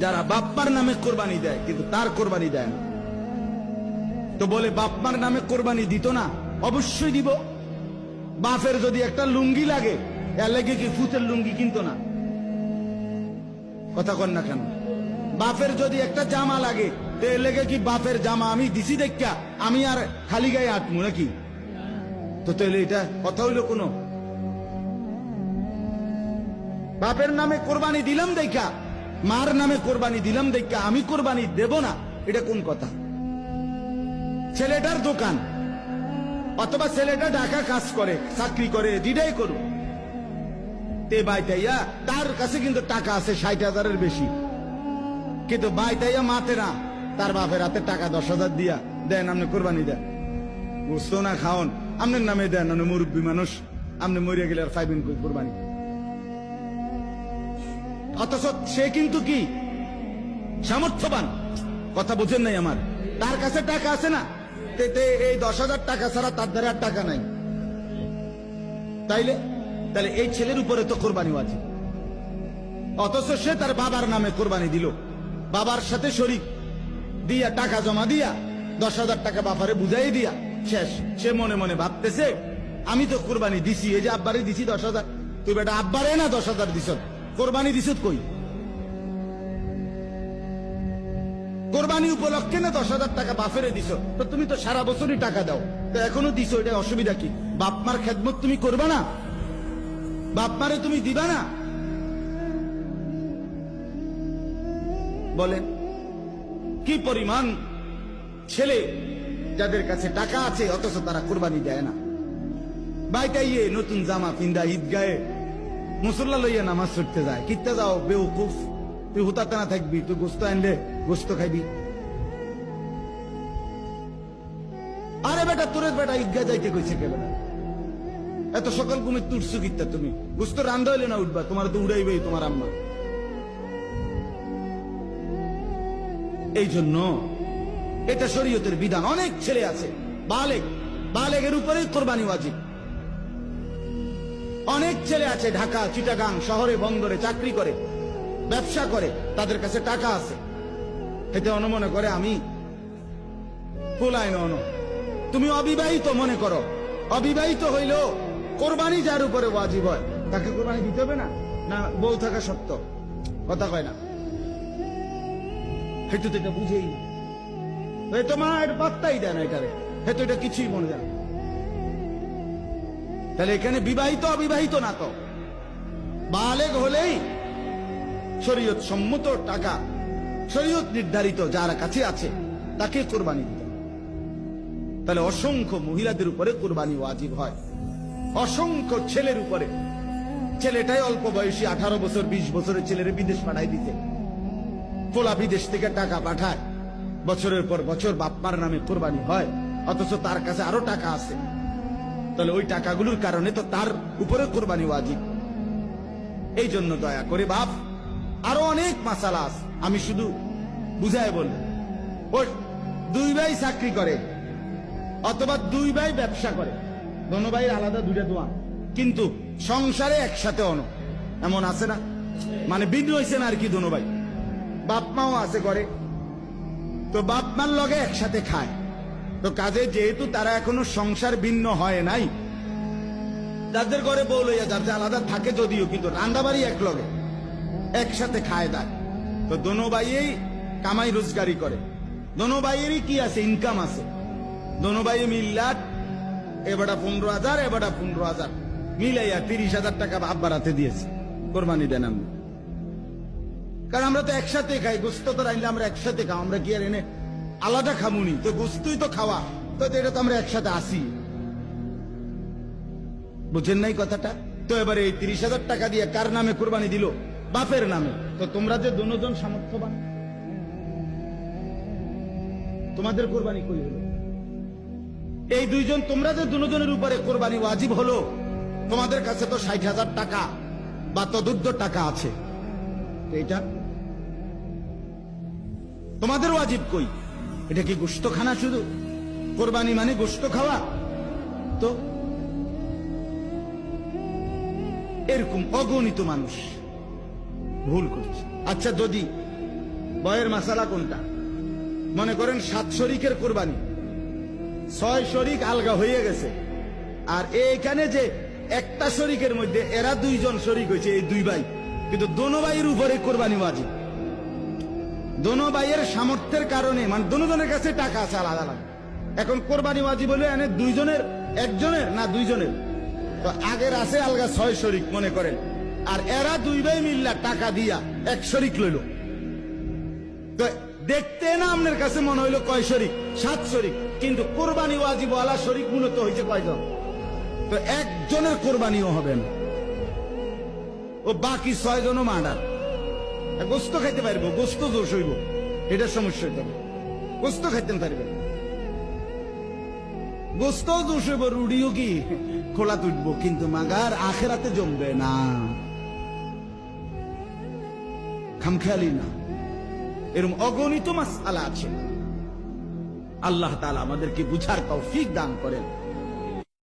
যারা বাপ্পার নামে কোরবানি দেয় কিন্তু তার কোরবানি দেয় না। তো বলে বাপ্পার নামে কোরবানি দিত না, অবশ্যই দিব। বাপের যদি একটা লুঙ্গি লাগে, এর লাগে কি ফুতের লুঙ্গি কিনতো না? কথা কন না কেন? বাপের যদি একটা জামা লাগে, তো এর লেগে কি বাপের জামা আমি দিছি দেখা আমি আর খালি গায়ে আটমু নাকি? তো তাহলে এটা কথা হইল কোনো? বাপের নামে কোরবানি দিলাম দেখা, মার নামে কোরবানি দিলাম দেখা আমি কোরবানি দেব না, এটা কোন কথা? ছেলেটার দোকান অথবা ছেলেটা ঢাকা কাজ করে, চাকরি করে, দিদাই করুক, তে বাইতাইয়া তার কাছে কিন্তু টাকা আছে 60,000-এর বেশি, কিন্তু বাইতাইয়া মাতে না, তার বাপের হাতে টাকা 10,000 দিয়া দেন আপনি কোরবানি দেন, বুঝতো না খাওন আপনার নামে দেন, আপনি মুরব্বী মানুষ, আপনি মরিয়া গেলে আর পাইবেন কোরবানি। অথচ সে কিন্তু কি সামর্থ্যবান, কথা বুঝেন নাই আমার, তার কাছে টাকা আছে না, এই 10,000 টাকা ছাড়া তার দ্বারা আর টাকা নাই। তাইলে এই ছেলের উপরে তো কোরবানি ওয়াজিব। অথচ সে তার বাবার নামে কোরবানি দিল, বাবার সাথে শরীক দিয়া টাকা জমা দিয়া 10,000 টাকা বাপারে বুঝাই দিয়া শেষ। সে মনে মনে ভাবতেছে আমি তো কোরবানি দিছি, এই যে আব্বারে দিছি 10,000, তুই বেটা আব্বারে না 10,000 দিছ, কোরবানি দিছ কই? কোরবানি উপলক্ষে না 10,000 টাকা বাপেরে দিছ, তো তুমি তো সারা বছরই টাকা দাও, তো এখনো দিছো, এটা অসুবিধা কি? বাপমার খেদমত তুমি করবা না? বাপমারে তুমি দিবা না? বলেন কি পরিমাণ ছেলে যাদের কাছে টাকা আছে অথচ তারা কোরবানি দেয় না। বাইটাইয়ে নতুন জামা পিন্দা ঈদগাহে মুসল্লা লইয়া নামাজ পড়তে যায়, কিত্তে যাও বেউকুফ, তুই হুতাতে না থাকবি, তুই গোস্ত আনলে গোস্ত খাইবি। আরে বেটা তোর বেটা ঈদগাহ যাইতে কইছে কে বেটা? এত সকাল ঘুমে তুরছু কিত্তা তুমি? গোস্ত রান্ধা হইলে না উঠবা, তোমার তো উড়াইবেই তোমার আম্মা। এই জন্য এটা শরীয়তের বিধান। অনেক ছেলে আছে বালেগের উপরে কোরবানি ওয়াজিব। অনেক ছেলে আছে ঢাকা, চিটাগাং শহরে, বন্দরে চাকরি করে, ব্যবসা করে, তাদের কাছে টাকা আছে, এতে অনুমনে করে আমি কোলাই নন। তুমি অবিবাহিত মনে করো, অবিবাহিত হইলেও কোরবানি যার উপরে ওয়াজিব হয় তাকে কোরবানি দিতে হবে না? না বউ থাকা সত্য? কথা কয় না, হেতু তো এটা বুঝেই না, হয়তো মা এটা পাত্তাই দেয় না, এটারে হেতু এটা কিছুই মনে যায়। তাহলে এখানে বিবাহিত অবিবাহিত না, তো বালেগ হলেই শরীয়ত সম্মত টাকা, শরীয়ত নির্ধারিত যার কাছে আছে তাকে কোরবানি দিতে। তাহলে অসংখ্য মহিলাদের উপরে কোরবানি ওয়াজিব হয়, অসংখ্য ছেলের উপরে। ছেলেটাই অল্প বয়সী 18 বছর 20 বছরের ছেলের বিদেশ পাঠাই দিতে, পোলা বিদেশ থেকে টাকা পাঠায়, বছরের পর বছর বাপমার নামে কোরবানি হয়, অথচ তার কাছে আরো টাকা আছে। তাহলে ওই টাকাগুলোর কারণে তো তার উপরে কোরবানি ওয়াজিব। এই জন্য দয়া করে বাপ, আরো অনেক মাসালা আছে, আমি শুধু বুঝায় বলবো। ওই 2 ভাই চাকরি করে অথবা 2 ভাই ব্যবসা করে, দোনো ভাইয়ের আলাদা 2টা দোয়া, কিন্তু সংসারে একসাথে অন, এমন আছে না? মানে ভিন্ন হয়েছে না আর কি, দোনো ভাই, বাপ মাও আছে করে, তো বাপ মার লগে একসাথে খায়। তো কাজে যেহেতু তারা এখনো সংসার ভিন্ন হয় নাই, যাদের ঘরে বউ লইয়া যার যে আলাদা থাকে যদিও, কিন্তু রান্দাবাড়ি এক লগে একসাথে খায় দেয়। তো দোনো ভাইয়েই কামাই রোজগারি করে, দোনো ভাইয়েরই কি আছে, ইনকাম আছে, দোনো ভাই মিল্লাট, এবারটা 15,000 এবারটা 15,000 মিলাইয়া 30,000 টাকা বাপ বাড়াতে দিয়েছে, কোরবানি দেন আমরা। কারণ আমরা তো একসাথে খাই, গোস্ত তো রাইলে আমরা একসাথে খাও, আমরা কি আর এনে আলাদা খামুনি? তো গোস্তই তো খাওয়া, তো এটা তো আমরা একসাথে আসি, বুঝেন নাই কথাটা? তো এবারে এই 30,000 টাকা দিয়ে কার নামে কোরবানি দিল? বাপের নামে। তো তোমরা যে দুজন সামর্থ্যবান, তোমাদের কোরবানি কই হলো? এই 2 জন, তোমরা যে দুজনের উপরে কোরবানি ওয়াজিব হলো, তোমাদের কাছে তো 60,000 টাকা বা তদুর্ধ্ব টাকা আছে, এটা তোমাদের ওয়াজিব কই? এটা কি গোশত খানা? শুধু কোরবানি মানে গোশত খাওয়া? তো এরকম অগণিত মানুষ ভুল করছে। আচ্ছা, যদি বয়ের মাসালা কোনটা? মনে করেন 7 শরিকের কোরবানি, 6 শরিক আলগা হয়ে গেছে, আর এইখানে যে একটা শরিকের মধ্যে এরা 2 জন শরিক হয়েছে, এই 2 ভাই, কিন্তু দোনো ভাইয়ের উপরে কোরবানি ওয়াজিব। দোনো ভাইয়ের সামর্থ্যের কারণে, মানে দোনো জনের কাছে টাকা আছে আলাদা আলাদা, এখন কোরবানি ওয়াজিব হলে এনে 2 জনের, একজনের না 2 জনের, তো আগের আছে আলগা 6 শরিক মনে করেন, আর এরা 2 ভাই মিল্লা টাকা দিয়া 1 শরিক লইল। তো দেখতে না আপনার কাছে মনে হইলো কয় শরিক? 7 শরিক, কিন্তু কোরবানি ওয়াজিব ওয়ালা শরিক মূলত হয়েছে কয়জন? তো একজনের কোরবানিও হবে না, ও বাকি 6 জনও মার্ডার। গোস্ত খাইতে পারবো, গোস্ত দোষ হইব, এটার সমস্যা হইতে হবে। গোস্ত খাইতে পারবে, গোস্ত দোষ হইব, রুডিও কি খোলা তুটবো, কিন্তু মাগার আখেরাতে জমবে না, খামখেয়ালি না। এরকম অগণিত মাসআলা আছে। আল্লাহ তাআলা আমাদেরকে বুঝার তৌফিক দান করেন।